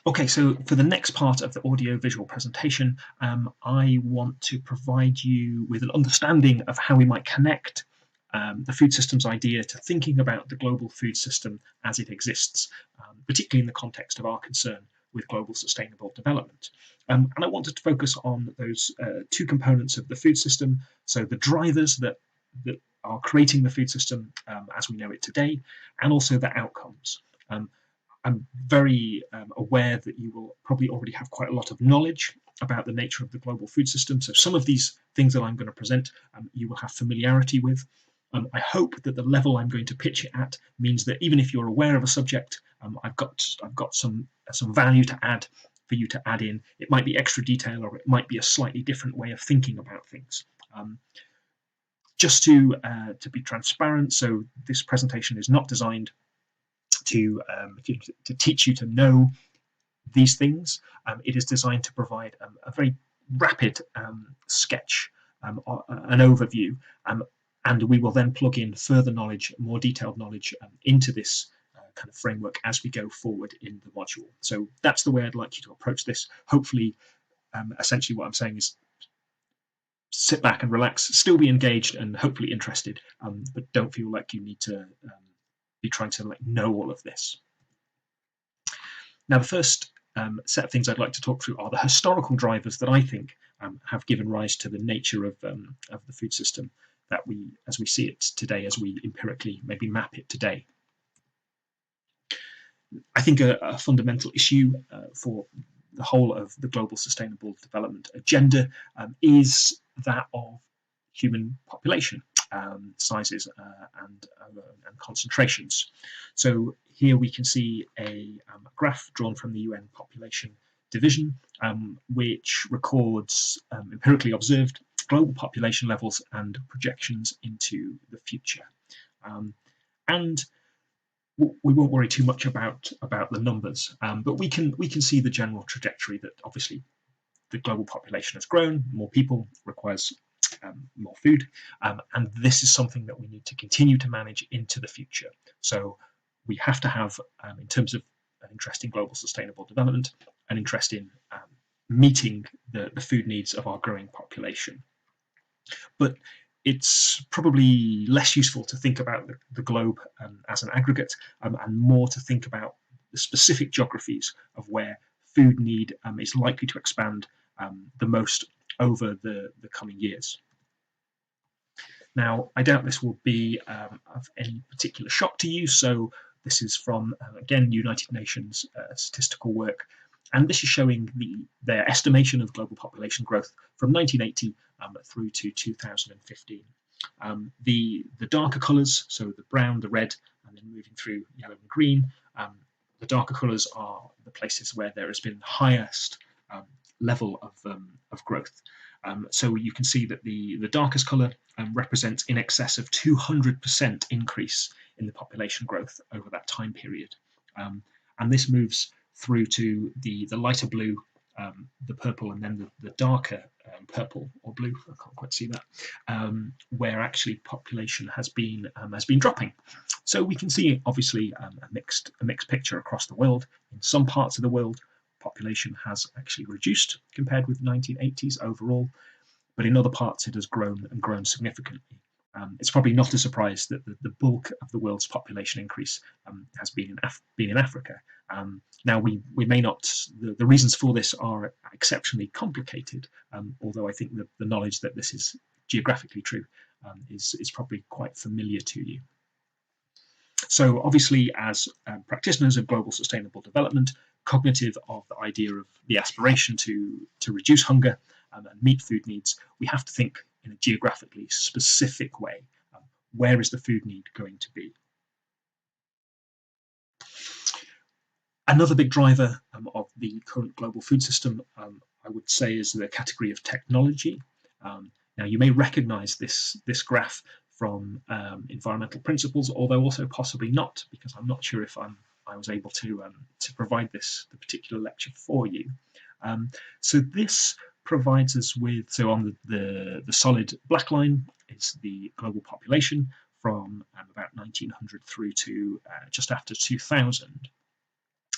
Okay, so for the next part of the audio-visual presentation, I want to provide you with an understanding of how we might connect the food systems idea to thinking about the global food system as it exists, particularly in the context of our concern with global sustainable development. And I wanted to focus on those two components of the food system, so the drivers that are creating the food system as we know it today, and also the outcomes. I'm very aware that you will probably already have quite a lot of knowledge about the nature of the global food system. So some of these things that I'm going to present, you will have familiarity with. I hope that the level I'm going to pitch it at means that even if you're aware of a subject, I've got some value to add for you to add in. It might be extra detail, or it might be a slightly different way of thinking about things. Just to be transparent, so this presentation is not designed to teach you to know these things. It is designed to provide a very rapid sketch, an overview, and we will then plug in further knowledge, more detailed knowledge into this kind of framework as we go forward in the module. So that's the way I'd like you to approach this. Hopefully, essentially what I'm saying is sit back and relax, still be engaged and hopefully interested, but don't feel like you need to be trying to know all of this. Now, the first set of things I'd like to talk through are the historical drivers that I think have given rise to the nature of the food system that as we see it today, as we empirically maybe map it today. I think a fundamental issue for the whole of the global sustainable development agenda is that of human population sizes and concentrations. So here we can see a graph drawn from the UN Population Division, which records empirically observed global population levels and projections into the future. And we won't worry too much about the numbers, but we can see the general trajectory that obviously the global population has grown, more people requires more food, and this is something that we need to continue to manage into the future. So we have to have, in terms of an interest in global sustainable development, an interest in meeting the food needs of our growing population. But it's probably less useful to think about the globe as an aggregate, and more to think about the specific geographies of where food need is likely to expand the most over the coming years. Now, I doubt this will be of any particular shock to you, so this is from, again, United Nations statistical work, and this is showing their estimation of global population growth from 1980 through to 2015. The darker colours, so the brown, the red, and then moving through yellow and green, the darker colours are the places where there has been highest level of growth. So you can see that the darkest colour represents in excess of 200% increase in the population growth over that time period. And this moves through to the lighter blue, the purple, and then the darker purple or blue, I can't quite see that, where actually population has been dropping. So we can see obviously a mixed picture across the world. In some parts of the world, population has actually reduced compared with the 1980s overall, but in other parts it has grown and grown significantly. It's probably not a surprise that the bulk of the world's population increase has been in Africa. Now we may not, the reasons for this are exceptionally complicated, although I think the knowledge that this is geographically true is probably quite familiar to you. So obviously, as practitioners of global sustainable development, cognitive of the idea of the aspiration to reduce hunger and meet food needs, we have to think in a geographically specific way. Where is the food need going to be? Another big driver of the current global food system, I would say, is the category of technology. Now, you may recognize this graph from environmental principles, although also possibly not, because I'm not sure if I was able to provide the particular lecture for you. So this provides us with, so on the solid black line is the global population from about 1900 through to just after 2000.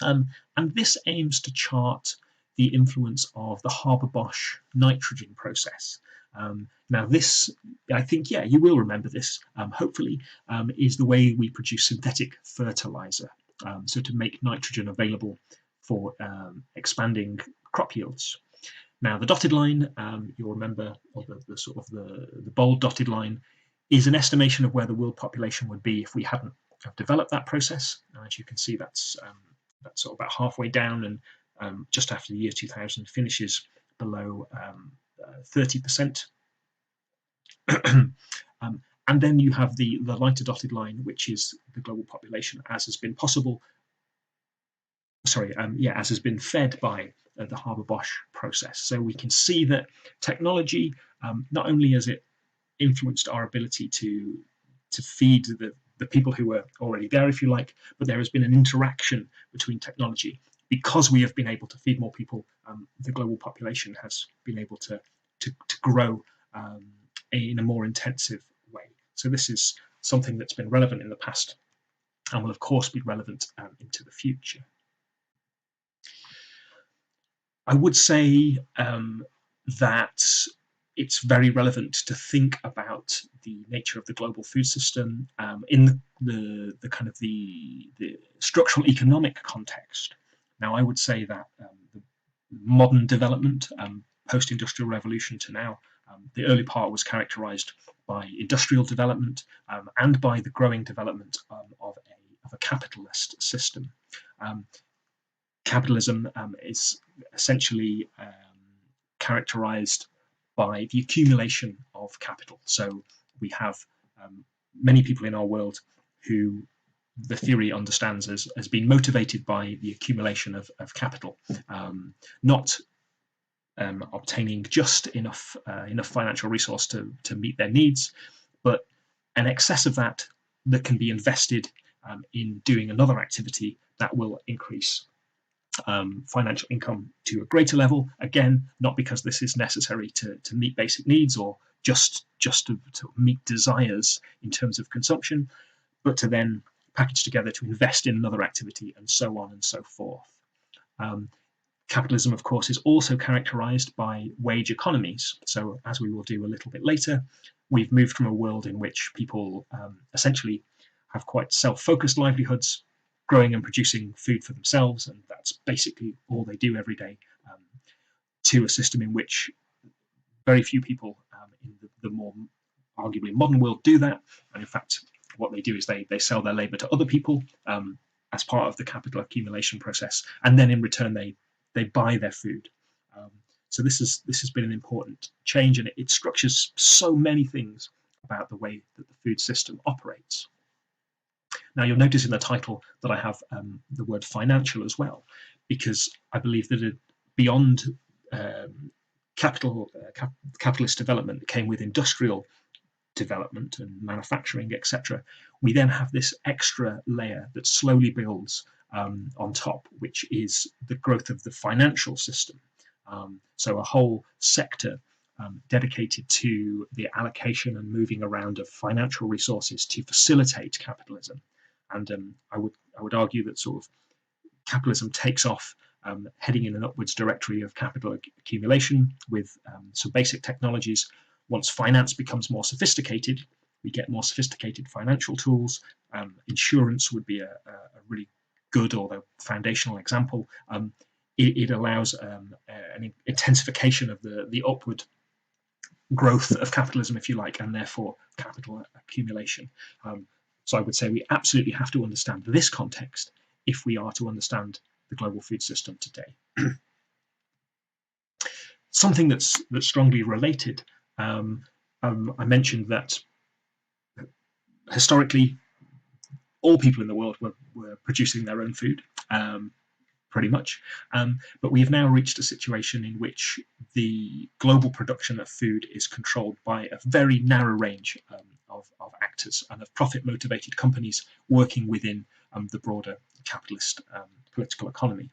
And this aims to chart the influence of the Haber-Bosch nitrogen process. Now this, I think, yeah, you will remember this, hopefully, is the way we produce synthetic fertilizer. So to make nitrogen available for expanding crop yields. Now the dotted line, you'll remember, or the sort of the bold dotted line, is an estimation of where the world population would be if we hadn't developed that process. As you can see, that's sort of about halfway down, and just after the year 2000 finishes below 30%. And then you have the lighter dotted line, which is the global population as has been possible. Sorry, as has been fed by the Haber-Bosch process. So we can see that technology, not only has it influenced our ability to feed the people who were already there, if you like, but there has been an interaction between technology. Because we have been able to feed more people, the global population has been able to grow in a more intensive way. So this is something that's been relevant in the past and will of course be relevant into the future. I would say that it's very relevant to think about the nature of the global food system in the kind of the structural economic context. Now, I would say that the modern development, post-industrial revolution to now, the early part was characterized by industrial development and by the growing development of a capitalist system. Capitalism is essentially characterized by the accumulation of capital. So we have many people in our world who the theory understands as being motivated by the accumulation of capital, not obtaining just enough financial resource to meet their needs, but an excess of that can be invested in doing another activity that will increase financial income to a greater level. Again, not because this is necessary to meet basic needs or just to meet desires in terms of consumption, but to then package together to invest in another activity, and so on and so forth. Capitalism, of course, is also characterized by wage economies. So, as we will do a little bit later, we've moved from a world in which people essentially have quite self-focused livelihoods, growing and producing food for themselves, and that's basically all they do every day, to a system in which very few people in the more arguably modern world do that. And in fact, what they do is they sell their labor to other people as part of the capital accumulation process, and then in return they buy their food. So this has been an important change, and it structures so many things about the way that the food system operates. Now, you'll notice in the title that I have the word financial as well, because I believe that beyond capitalist development that came with industrial development and manufacturing, etc., we then have this extra layer that slowly builds on top, which is the growth of the financial system. So a whole sector dedicated to the allocation and moving around of financial resources to facilitate capitalism. And I would argue that sort of capitalism takes off heading in an upwards directory of capital accumulation with some basic technologies. Once finance becomes more sophisticated, we get more sophisticated financial tools. Insurance would be a really good, although foundational example. It allows an intensification of the upward growth of capitalism, if you like, and therefore capital accumulation. So I would say we absolutely have to understand this context if we are to understand the global food system today. Something that's strongly related, I mentioned that historically all people in the world were producing their own food, pretty much. But we have now reached a situation in which the global production of food is controlled by a very narrow range of actors and of profit-motivated companies working within the broader capitalist political economy.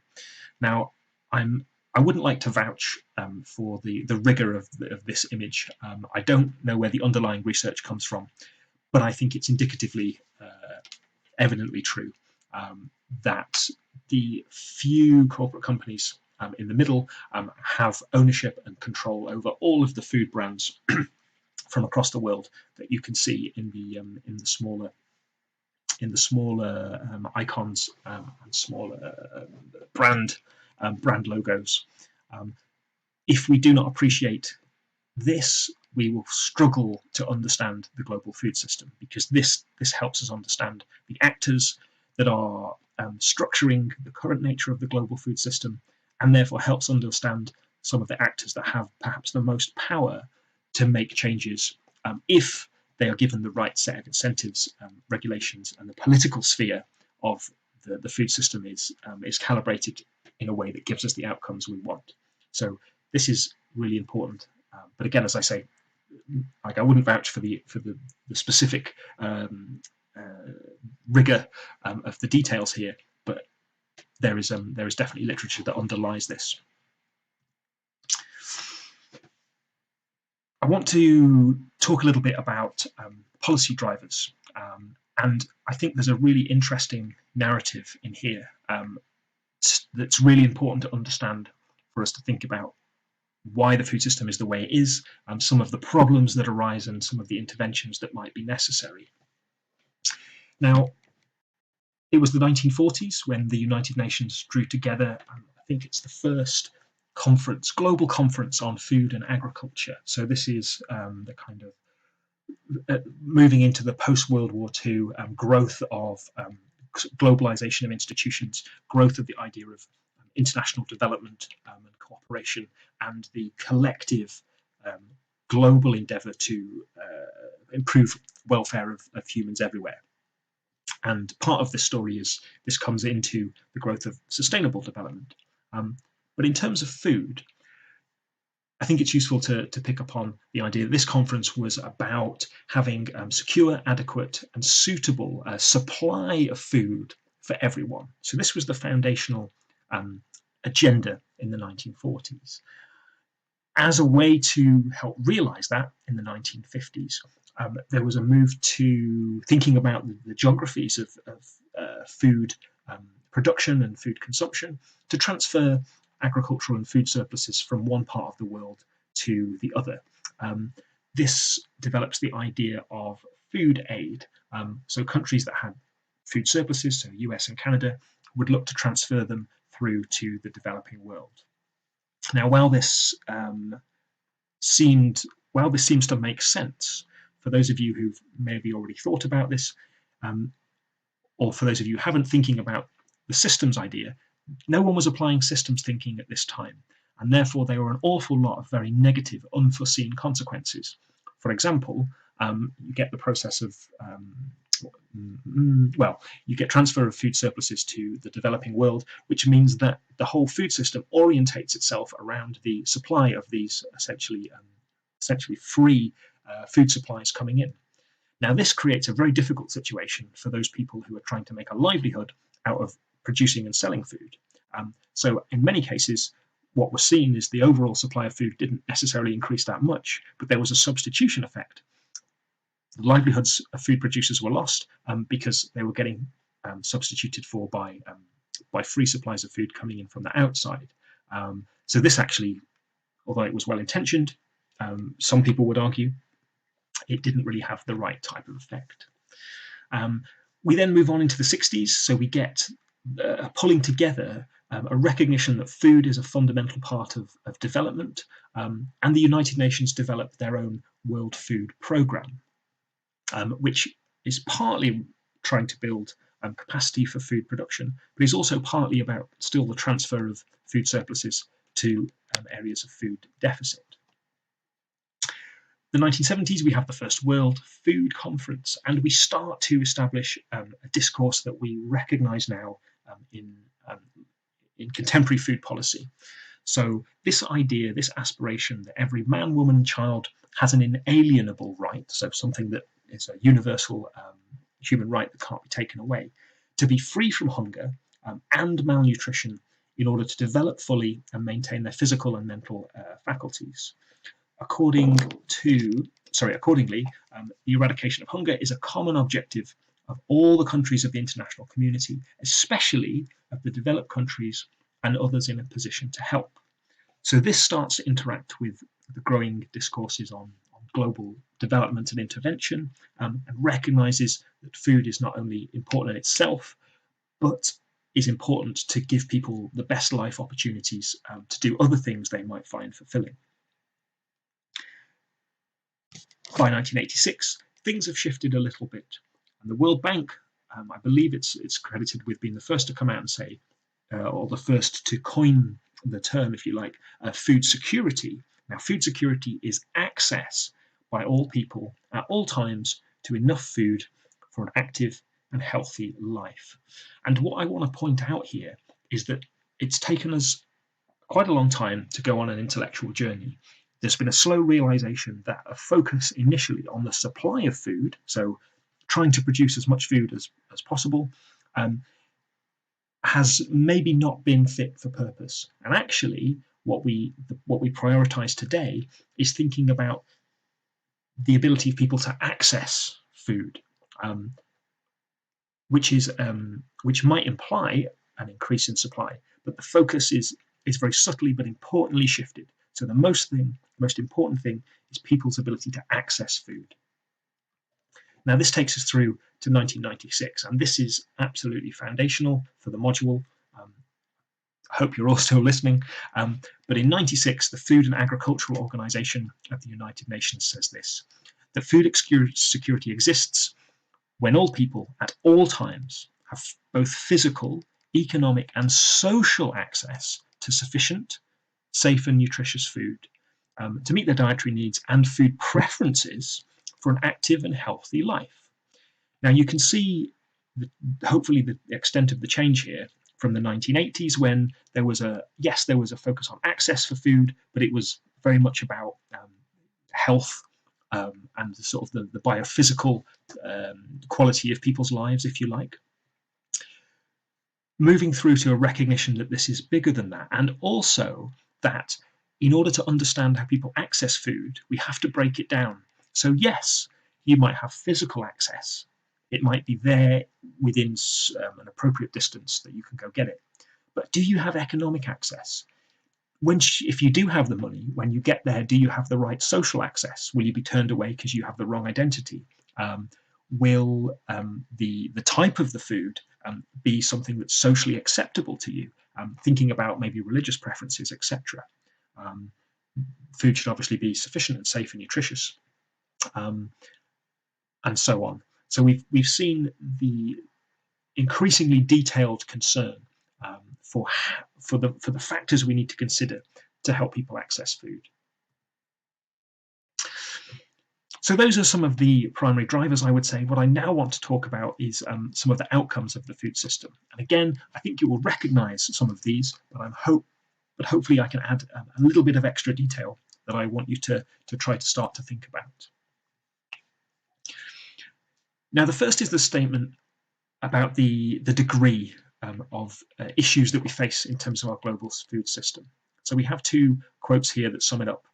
Now, I wouldn't like to vouch for the rigor of this image. I don't know where the underlying research comes from, but I think it's indicatively evidently true that the few corporate companies in the middle have ownership and control over all of the food brands from across the world that you can see in the smaller icons and smaller brand logos. If we do not appreciate this, we will struggle to understand the global food system, because this helps us understand the actors that are structuring the current nature of the global food system, and therefore helps understand some of the actors that have perhaps the most power to make changes if they are given the right set of incentives, regulations, and the political sphere of the food system is calibrated in a way that gives us the outcomes we want. So this is really important. But again, as I say, like, I wouldn't vouch for the specific rigor of the details here, but there is definitely literature that underlies this. I want to talk a little bit about policy drivers, and I think there's a really interesting narrative in here that's really important to understand for us to think about why the food system is the way it is, some of the problems that arise, and some of the interventions that might be necessary. Now, it was the 1940s when the United Nations drew together, I think it's the first global conference on food and agriculture. So this is the kind of moving into the post-World War II growth of globalization of institutions, growth of the idea of international development and cooperation, and the collective global endeavour to improve welfare of humans everywhere. And part of this story is this comes into the growth of sustainable development. But in terms of food, I think it's useful to pick up on the idea that this conference was about having secure, adequate, and suitable supply of food for everyone. So this was the foundational agenda in the 1940s. As a way to help realise that in the 1950s, there was a move to thinking about the geographies of food production and food consumption to transfer agricultural and food surpluses from one part of the world to the other. This develops the idea of food aid. So countries that had food surpluses, so US and Canada, would look to transfer them through to the developing world. Now, while this seems to make sense, for those of you who've maybe already thought about this, or for those of you who haven't, thinking about the systems idea, no one was applying systems thinking at this time, and therefore there were an awful lot of very negative, unforeseen consequences. For example, you get the process of you get transfer of food surpluses to the developing world, which means that the whole food system orientates itself around the supply of these essentially free food supplies coming in. Now, this creates a very difficult situation for those people who are trying to make a livelihood out of producing and selling food. So in many cases, what was seen is the overall supply of food didn't necessarily increase that much, but there was a substitution effect. The livelihoods of food producers were lost because they were getting substituted for by free supplies of food coming in from the outside. So this actually, although it was well-intentioned, some people would argue it didn't really have the right type of effect. We then move on into the 60s, so we get pulling together a recognition that food is a fundamental part of development, and the United Nations developed their own World Food Programme, which is partly trying to build capacity for food production, but is also partly about still the transfer of food surpluses to areas of food deficit. The 1970s, we have the first World Food Conference, and we start to establish a discourse that we recognise now in contemporary food policy. So this idea, this aspiration that every man, woman and child has an inalienable right, so something that is a universal human right that can't be taken away, to be free from hunger and malnutrition in order to develop fully and maintain their physical and mental faculties. Accordingly, the eradication of hunger is a common objective of all the countries of the international community, especially of the developed countries and others in a position to help. So this starts to interact with the growing discourses on global development and intervention, and recognises that food is not only important in itself, but is important to give people the best life opportunities to do other things they might find fulfilling. By 1986, things have shifted a little bit, and the World Bank, I believe it's credited with being the first to come out and say, or the first to coin the term, if you like, food security. Now, food security is access by all people at all times to enough food for an active and healthy life. And what I want to point out here is that it's taken us quite a long time to go on an intellectual journey. There's been a slow realization that a focus initially on the supply of food, so trying to produce as much food as possible, has maybe not been fit for purpose. And actually, what we prioritize today is thinking about the ability of people to access food, which might imply an increase in supply, but the focus is very subtly but importantly shifted. So the most important thing is people's ability to access food. Now this takes us through to 1996, and this is absolutely foundational for the module. I hope you're all still listening. But in 96, the Food and Agricultural Organization of the United Nations says this, that food security exists when all people at all times have both physical, economic, and social access to sufficient, safe and nutritious food to meet their dietary needs and food preferences for an active and healthy life. Now you can see hopefully the extent of the change here from the 1980s, when there was a focus on access for food, but it was very much about health and sort of the biophysical quality of people's lives, if you like. Moving through to a recognition that this is bigger than that, and also that in order to understand how people access food, we have to break it down. So yes, you might have physical access. It might be there within an appropriate distance that you can go get it. But do you have economic access? If you do have the money, when you get there, do you have the right social access? Will you be turned away because you have the wrong identity? Will the type of the food be something that's socially acceptable to you? Thinking about maybe religious preferences, etc. Food should obviously be sufficient and safe and nutritious, and so on. So we've seen the increasingly detailed concern for the factors we need to consider to help people access food. So those are some of the primary drivers, I would say. What I now want to talk about is some of the outcomes of the food system. And again, I think you will recognize some of these, but hopefully I can add a little bit of extra detail that I want you to try to start to think about. Now, the first is the statement about the degree of issues that we face in terms of our global food system. So we have two quotes here that sum it up.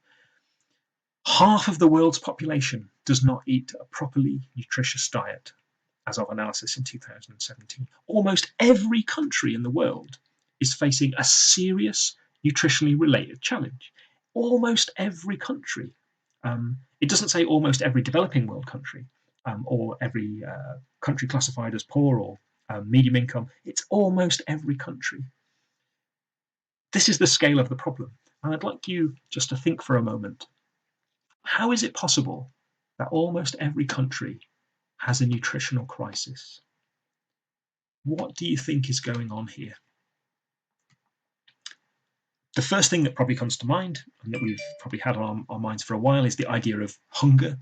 Half of the world's population does not eat a properly nutritious diet, as of analysis in 2017. Almost every country in the world is facing a serious nutritionally related challenge. Almost every country. It doesn't say almost every developing world country or every country classified as poor or medium income. It's almost every country. This is the scale of the problem. And I'd like you just to think for a moment. How is it possible that almost every country has a nutritional crisis? What do you think is going on here? The first thing that probably comes to mind, and that we've probably had on our minds for a while, is the idea of hunger,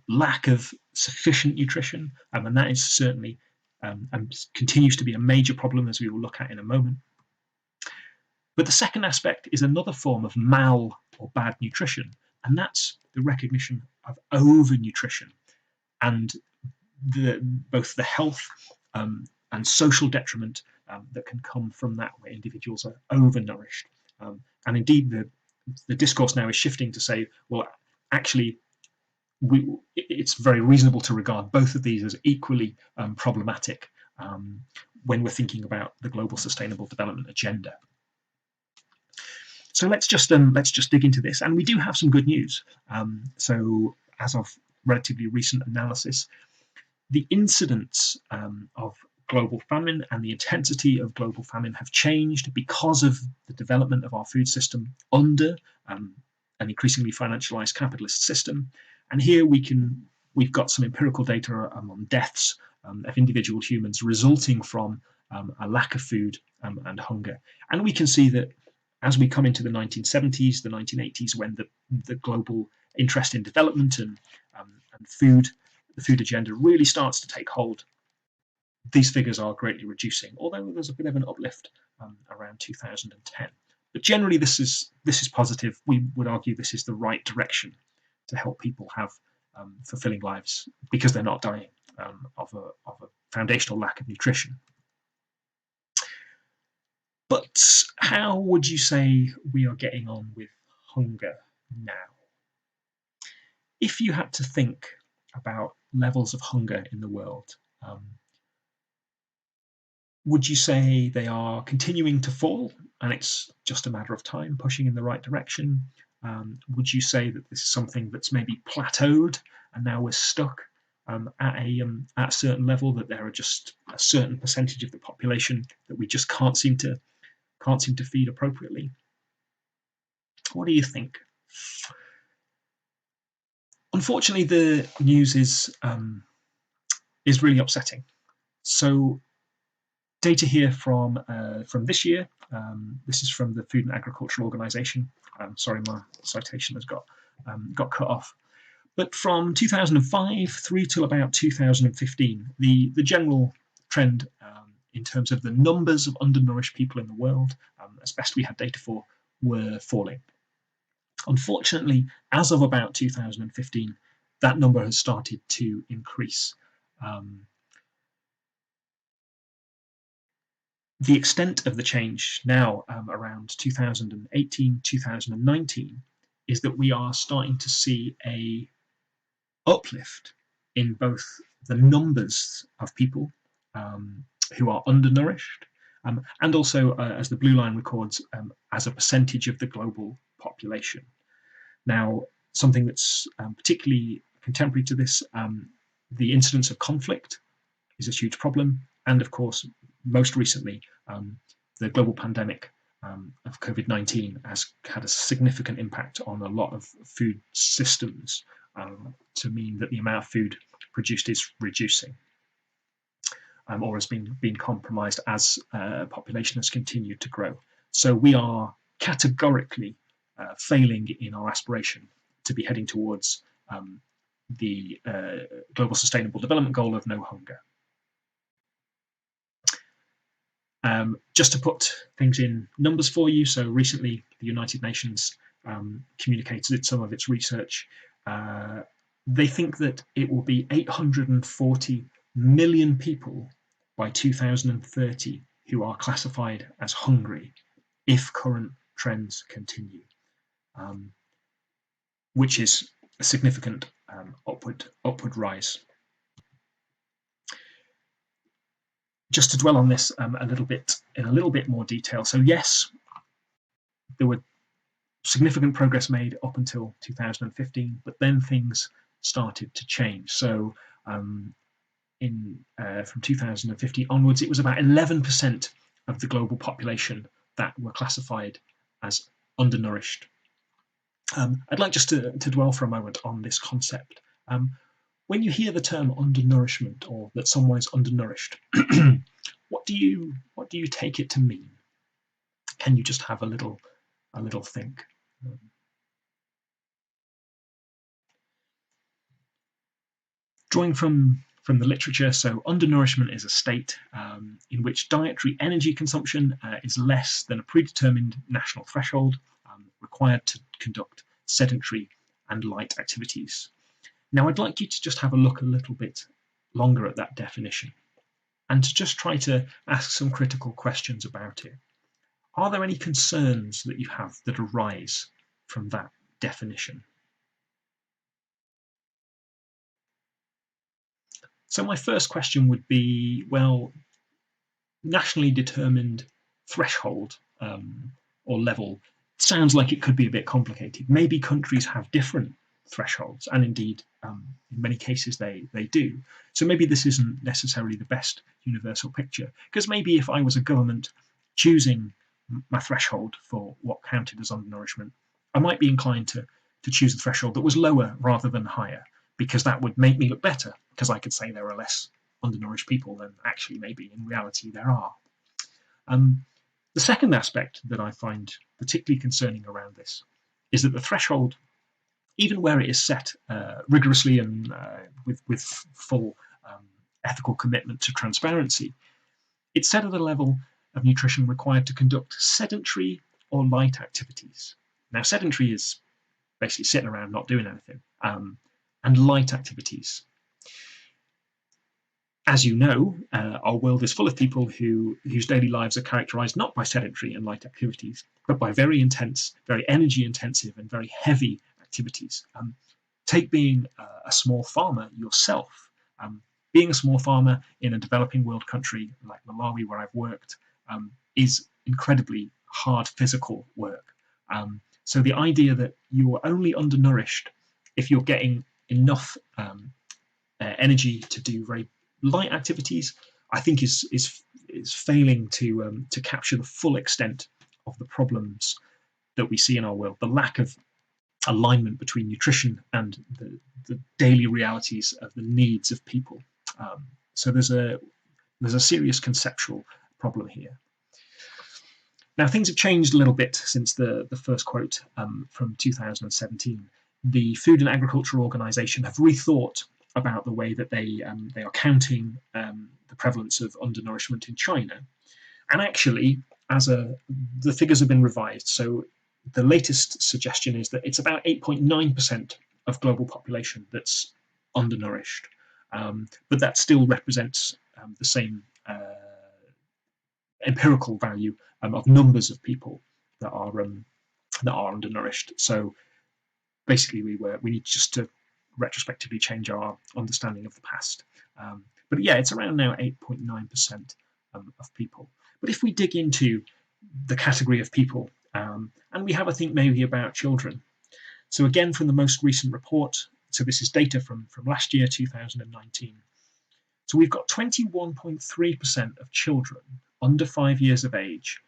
lack of sufficient nutrition, and that is certainly and continues to be a major problem, as we will look at in a moment. But the second aspect is another form of mal or bad nutrition, and that's the recognition of overnutrition and both the health and social detriment that can come from that, where individuals are overnourished. And indeed, the discourse now is shifting to say, well, actually, it's very reasonable to regard both of these as equally problematic, when we're thinking about the Global Sustainable Development Agenda. So let's just dig into this, and we do have some good news. So as of relatively recent analysis, the incidence of global famine and the intensity of global famine have changed because of the development of our food system under an increasingly financialized capitalist system. And here we've got some empirical data on deaths of individual humans resulting from a lack of food and hunger. And we can see that as we come into the 1970s, the 1980s, when the global interest in development and food, the food agenda really starts to take hold, these figures are greatly reducing, although there's a bit of an uplift around 2010. But generally, this is positive. We would argue this is the right direction to help people have fulfilling lives because they're not dying of a foundational lack of nutrition. But how would you say we are getting on with hunger now? If you had to think about levels of hunger in the world, would you say they are continuing to fall and it's just a matter of time pushing in the right direction? Would you say that this is something that's maybe plateaued and now we're stuck at a certain level, that there are just a certain percentage of the population that we just can't seem to feed appropriately? What do you think? Unfortunately, the news is really upsetting. So, data here from this year. This is from the Food and Agricultural Organization. Sorry, my citation has got cut off. But from 2005 through till about 2015, the general trend in terms of the numbers of undernourished people in the world, as best we had data for, were falling. Unfortunately, as of about 2015, that number has started to increase. The extent of the change now, around 2018, 2019, is that we are starting to see a uplift in both the numbers of people who are undernourished, and also, as the blue line records, as a percentage of the global population. Now, something that's particularly contemporary to this, the incidence of conflict is a huge problem, and of course, most recently, the global pandemic of COVID-19 has had a significant impact on a lot of food systems, to mean that the amount of food produced is reducing, or has been compromised as population has continued to grow. So we are categorically failing in our aspiration to be heading towards the Global Sustainable Development Goal of no hunger. Just to put things in numbers for you, so recently the United Nations communicated some of its research. They think that it will be 840 million people by 2030 who are classified as hungry if current trends continue, which is a significant upward rise. Just to dwell on this in a little bit more detail. So yes, there were significant progress made up until 2015, but then things started to change. So from 2015 onwards, it was about 11% of the global population that were classified as undernourished. I'd like just to dwell for a moment on this concept. When you hear the term undernourishment, or that someone is undernourished, what do you take it to mean? Can you just have a little think? Drawing from the literature, so undernourishment is a state in which dietary energy consumption is less than a predetermined national threshold required to conduct sedentary and light activities. Now, I'd like you to just have a look a little bit longer at that definition and to just try to ask some critical questions about it. Are there any concerns that you have that arise from that definition? So my first question would be, well, nationally determined threshold or level sounds like it could be a bit complicated. Maybe countries have different thresholds, and indeed, in many cases, they do. So maybe this isn't necessarily the best universal picture, because maybe if I was a government choosing my threshold for what counted as undernourishment, I might be inclined to choose a threshold that was lower rather than higher, because that would make me look better, because I could say there are less undernourished people than actually maybe in reality there are. The second aspect that I find particularly concerning around this is that the threshold, even where it is set rigorously and with full ethical commitment to transparency, it's set at a level of nutrition required to conduct sedentary or light activities. Now, sedentary is basically sitting around not doing anything, and light activities. As you know, our world is full of people whose daily lives are characterized not by sedentary and light activities, but by very intense, very energy intensive, and very heavy activities. Take being a small farmer yourself. Being a small farmer in a developing world country like Malawi, where I've worked, is incredibly hard physical work. So the idea that you are only undernourished if you're getting enough energy to do very light activities, I think is failing to capture the full extent of the problems that we see in our world. The lack of alignment between nutrition and the daily realities of the needs of people. So there's a serious conceptual problem here. Now things have changed a little bit since the first quote from 2017. The Food and Agriculture Organization have rethought about the way that they are counting the prevalence of undernourishment in China, and actually, the figures have been revised. So the latest suggestion is that it's about 8.9% of global population that's undernourished, but that still represents the same empirical value of numbers of people that are undernourished. So basically, we need just to retrospectively change our understanding of the past. But yeah, it's around now 8.9% of people. But if we dig into the category of people, and we have a think maybe about children. So again, from the most recent report, so this is data from last year, 2019. So we've got 21.3% of children under 5 years of age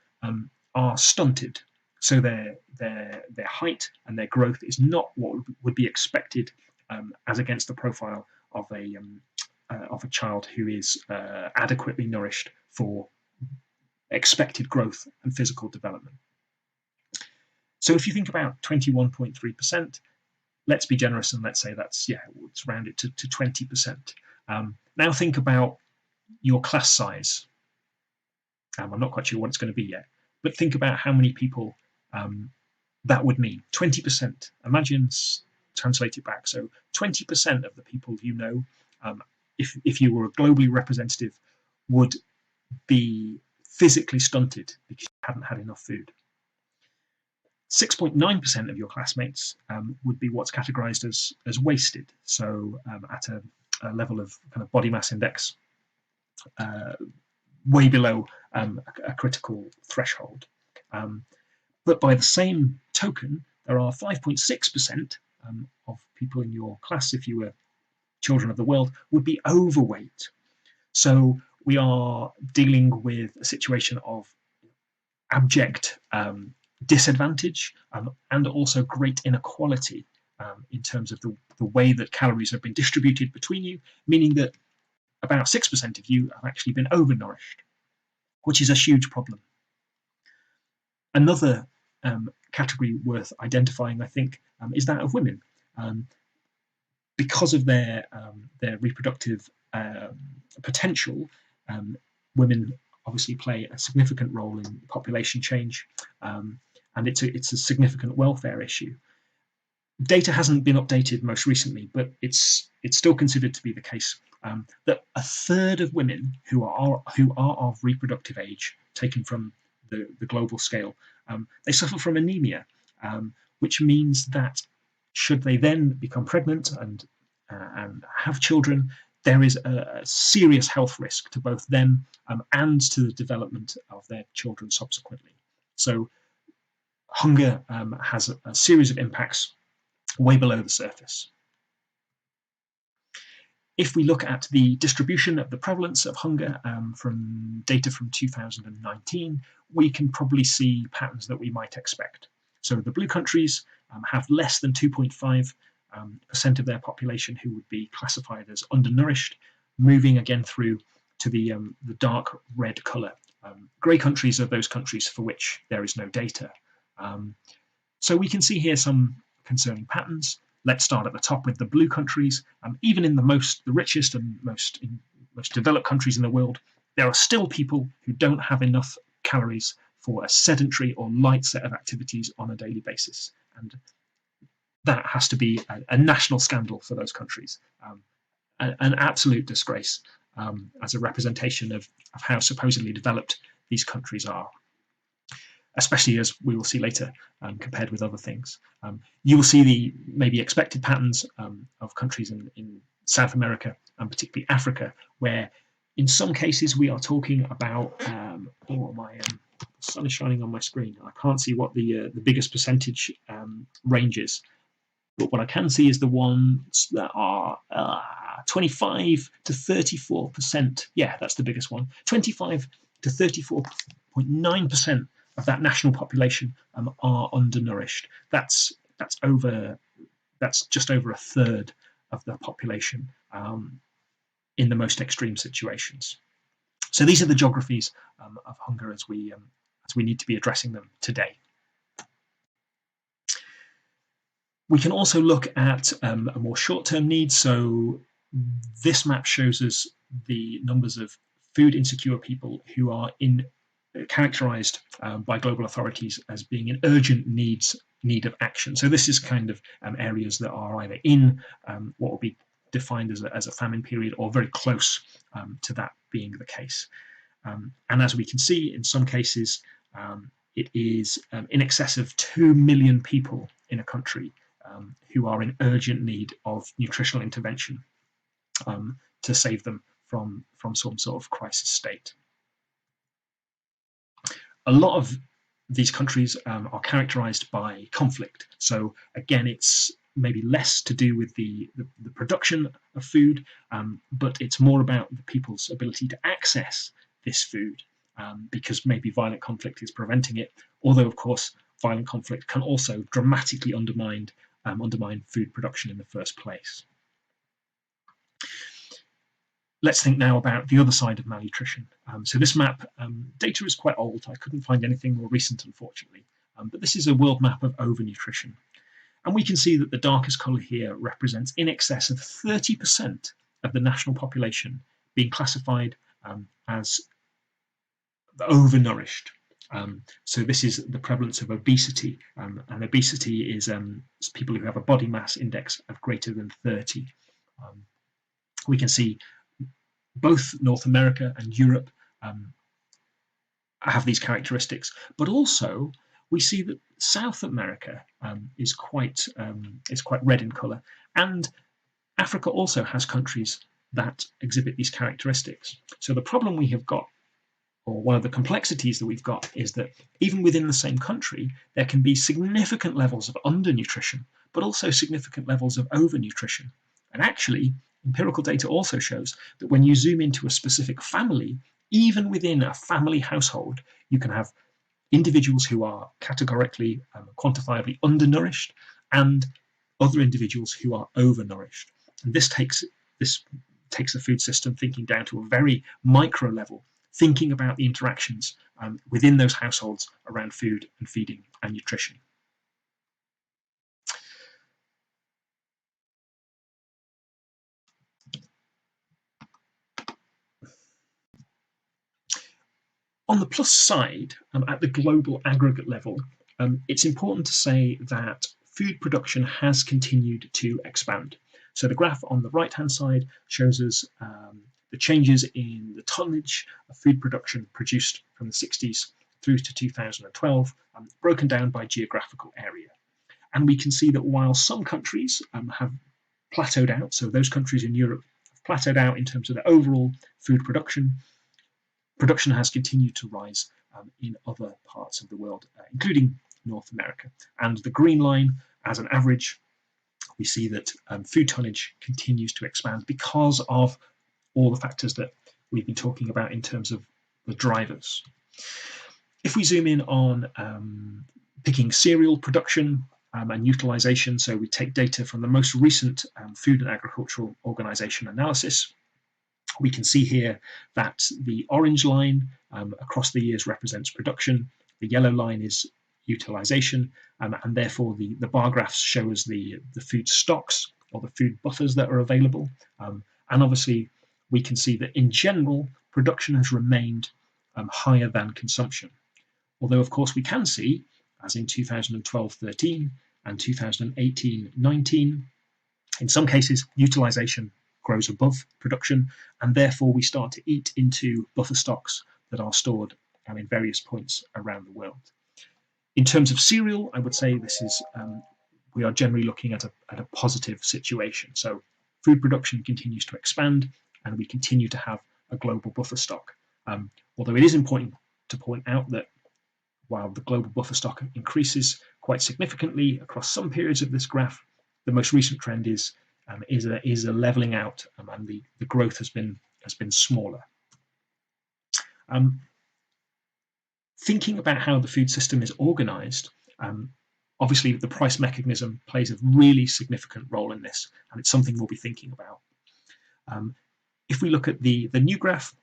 are stunted. So their height and their growth is not what would be expected as against the profile of a child who is adequately nourished for expected growth and physical development. So if you think about 21.3%, let's be generous and let's say let's round it to 20%. Now think about your class size. I'm not quite sure what it's going to be yet, but think about how many people that would mean. 20%. Imagine, translate it back. So 20% of the people you know, if you were globally representative, would be physically stunted because you hadn't had enough food. 6.9% of your classmates would be what's categorized as wasted. So at a level of kind of body mass index way below a critical threshold. But by the same token, there are 5.6% of people in your class, if you were children of the world, would be overweight. So we are dealing with a situation of abject disadvantage and also great inequality in terms of the way that calories have been distributed between you, meaning that about 6% of you have actually been overnourished, which is a huge problem. Another category worth identifying, I think, is that of women. Because of their reproductive potential, women obviously play a significant role in population change, and it's a significant welfare issue. Data hasn't been updated most recently, but it's still considered to be the case that a third of women who are of reproductive age, taken from the global scale, they suffer from anemia, which means that should they then become pregnant and have children, there is a serious health risk to both them and to the development of their children subsequently. So hunger has a series of impacts way below the surface. If we look at the distribution of the prevalence of hunger from data from 2019, we can probably see patterns that we might expect. So the blue countries have less than 2.5% of their population who would be classified as undernourished, moving again through to the dark red colour. Grey countries are those countries for which there is no data. So we can see here some concerning patterns. Let's start at the top with the blue countries. Even in the richest and most developed countries in the world, there are still people who don't have enough calories for a sedentary or light set of activities on a daily basis. And that has to be a national scandal for those countries, an absolute disgrace as a representation of how supposedly developed these countries are, especially as we will see later, compared with other things. You will see the maybe expected patterns of countries in South America and particularly Africa, where in some cases we are talking about, the sun is shining on my screen. I can't see what the biggest percentage range is, but what I can see is the ones that are 25 to 34%. Yeah, that's the biggest one. 25 to 34.9% of that national population are undernourished. That's just over a third of the population in the most extreme situations. So these are the geographies of hunger as we need to be addressing them today. We can also look at a more short-term need. So this map shows us the numbers of food insecure people who are characterized by global authorities as being in urgent need of action. So this is kind of areas that are either in what will be defined as a famine period or very close to that being the case. And as we can see, in some cases, it is in excess of 2 million people in a country who are in urgent need of nutritional intervention to save them from some sort of crisis state. A lot of these countries are characterized by conflict. So again, it's maybe less to do with the production of food, but it's more about the people's ability to access this food, because maybe violent conflict is preventing it. Although, of course, violent conflict can also dramatically undermine food production in the first place. Let's think now about the other side of malnutrition. So this map, data is quite old. I couldn't find anything more recent, unfortunately. But this is a world map of overnutrition. And we can see that the darkest colour here represents in excess of 30% of the national population being classified as overnourished. So this is the prevalence of obesity, and obesity is people who have a body mass index of greater than 30. We can see both North America and Europe have these characteristics, but also we see that South America is quite red in colour, and Africa also has countries that exhibit these characteristics. So the problem we have got, or one of the complexities that we've got, is that even within the same country, there can be significant levels of undernutrition, but also significant levels of overnutrition. And actually, empirical data also shows that when you zoom into a specific family, even within a family household, you can have individuals who are categorically, quantifiably undernourished, and other individuals who are overnourished. And this takes the food system thinking down to a very micro level, thinking about the interactions within those households around food and feeding and nutrition. On the plus side, at the global aggregate level, it's important to say that food production has continued to expand. So the graph on the right-hand side shows us the changes in the tonnage of food production produced from the 60s through to 2012, broken down by geographical area. And we can see that while some countries have plateaued out, so those countries in Europe have plateaued out in terms of the overall food production, production has continued to rise in other parts of the world, including North America. And the green line, as an average, we see that food tonnage continues to expand because of all the factors that we've been talking about in terms of the drivers. If we zoom in on picking cereal production and utilization, so we take data from the most recent Food and Agricultural Organization analysis, we can see here that the orange line across the years represents production, the yellow line is utilization, and therefore the bar graphs show us the food stocks or the food buffers that are available. And obviously we can see that in general production has remained higher than consumption. Although of course we can see, as in 2012-13 and 2018-19, in some cases utilization grows above production, and therefore we start to eat into buffer stocks that are stored in various points around the world. In terms of cereal, I would say this is we are generally looking at a positive situation. So food production continues to expand, and we continue to have a global buffer stock. Although it is important to point out that while the global buffer stock increases quite significantly across some periods of this graph, the most recent trend is a leveling out, and the growth has been smaller. Thinking about how the food system is organized, obviously the price mechanism plays a really significant role in this, and it's something we'll be thinking about. If we look at the new graph,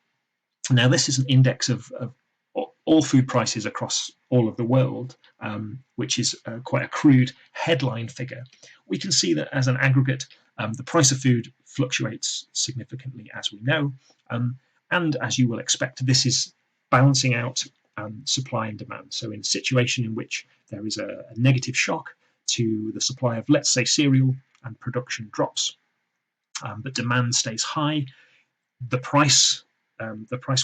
now this is an index of all food prices across all of the world, which is quite a crude headline figure. We can see that as an aggregate, the price of food fluctuates significantly, as we know, and as you will expect, this is balancing out supply and demand. So in a situation in which there is a negative shock to the supply of, let's say, cereal, and production drops, but demand stays high, the price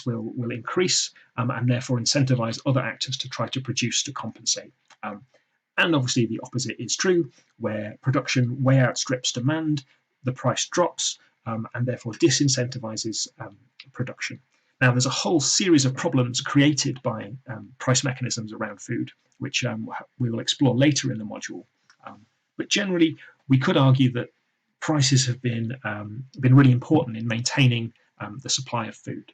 will increase, and therefore incentivize other actors to try to produce to compensate. And obviously the opposite is true, where production way outstrips demand, the price drops, and therefore disincentivizes production. Now, there's a whole series of problems created by price mechanisms around food, which we will explore later in the module. But generally, we could argue that prices have been really important in maintaining the supply of food.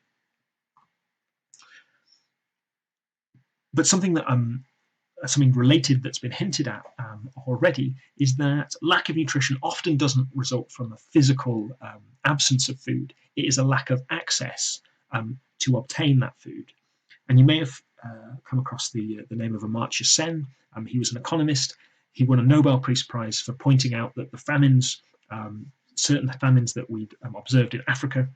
But something related that's been hinted at already is that lack of nutrition often doesn't result from a physical absence of food. It is a lack of access to obtain that food. And you may have come across the name of Amartya Sen. He was an economist. He won a Nobel Peace Prize for pointing out that the famines, certain famines that we'd observed in Africa,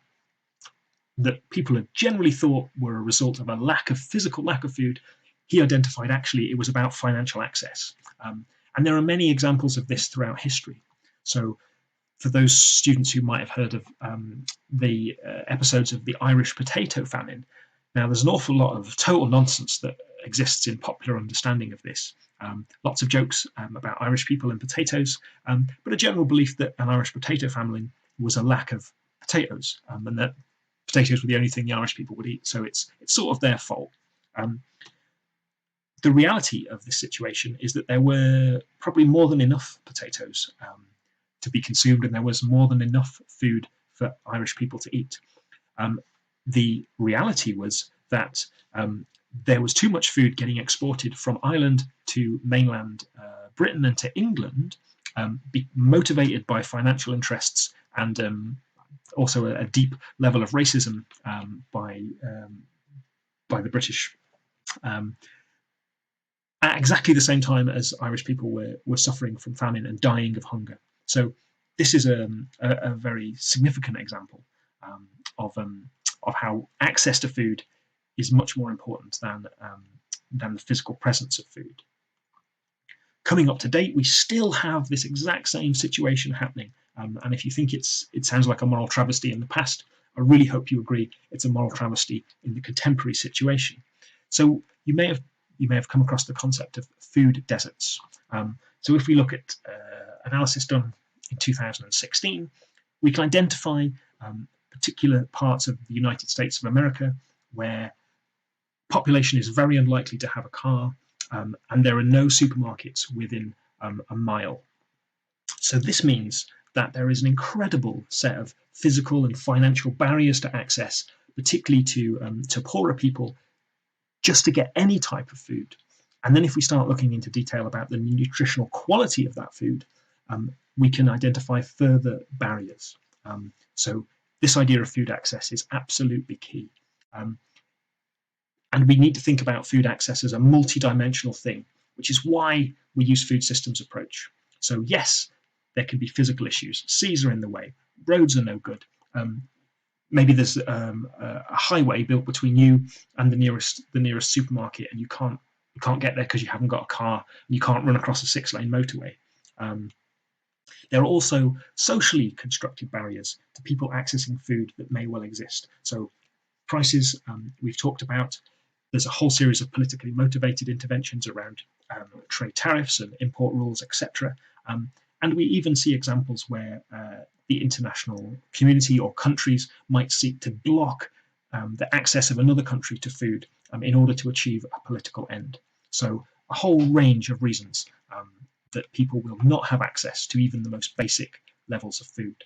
that people had generally thought were a result of a physical lack of food, he identified actually it was about financial access. And there are many examples of this throughout history. So for those students who might have heard of the episodes of the Irish potato famine, now there's an awful lot of total nonsense that exists in popular understanding of this. Lots of jokes about Irish people and potatoes, but a general belief that an Irish potato famine was a lack of potatoes, and that potatoes were the only thing the Irish people would eat, so it's sort of their fault. The reality of this situation is that there were probably more than enough potatoes to be consumed, and there was more than enough food for Irish people to eat. The reality was that there was too much food getting exported from Ireland to mainland Britain and to England, motivated by financial interests and also a deep level of racism by the British, at exactly the same time as Irish people were suffering from famine and dying of hunger. So this is a very significant example of how access to food is much more important than the physical presence of food. Coming up to date, we still have this exact same situation happening. And if you think it sounds like a moral travesty in the past, I really hope you agree it's a moral travesty in the contemporary situation. So you may have come across the concept of food deserts. So if we look at analysis done in 2016, we can identify particular parts of the United States of America where population is very unlikely to have a car, and there are no supermarkets within a mile. So this means that there is an incredible set of physical and financial barriers to access, particularly to poorer people, just to get any type of food. And then if we start looking into detail about the nutritional quality of that food, we can identify further barriers. So this idea of food access is absolutely key. And we need to think about food access as a multidimensional thing, which is why we use food systems approach. So yes, there can be physical issues. Seas are in the way. Roads are no good. Maybe there's a highway built between you and the nearest supermarket, and you can't get there because you haven't got a car, and you can't run across a 6-lane motorway. There are also socially constructed barriers to people accessing food that may well exist. So prices, we've talked about. There's a whole series of politically motivated interventions around trade tariffs and import rules, etc. And we even see examples where the international community or countries might seek to block the access of another country to food in order to achieve a political end. So a whole range of reasons that people will not have access to even the most basic levels of food.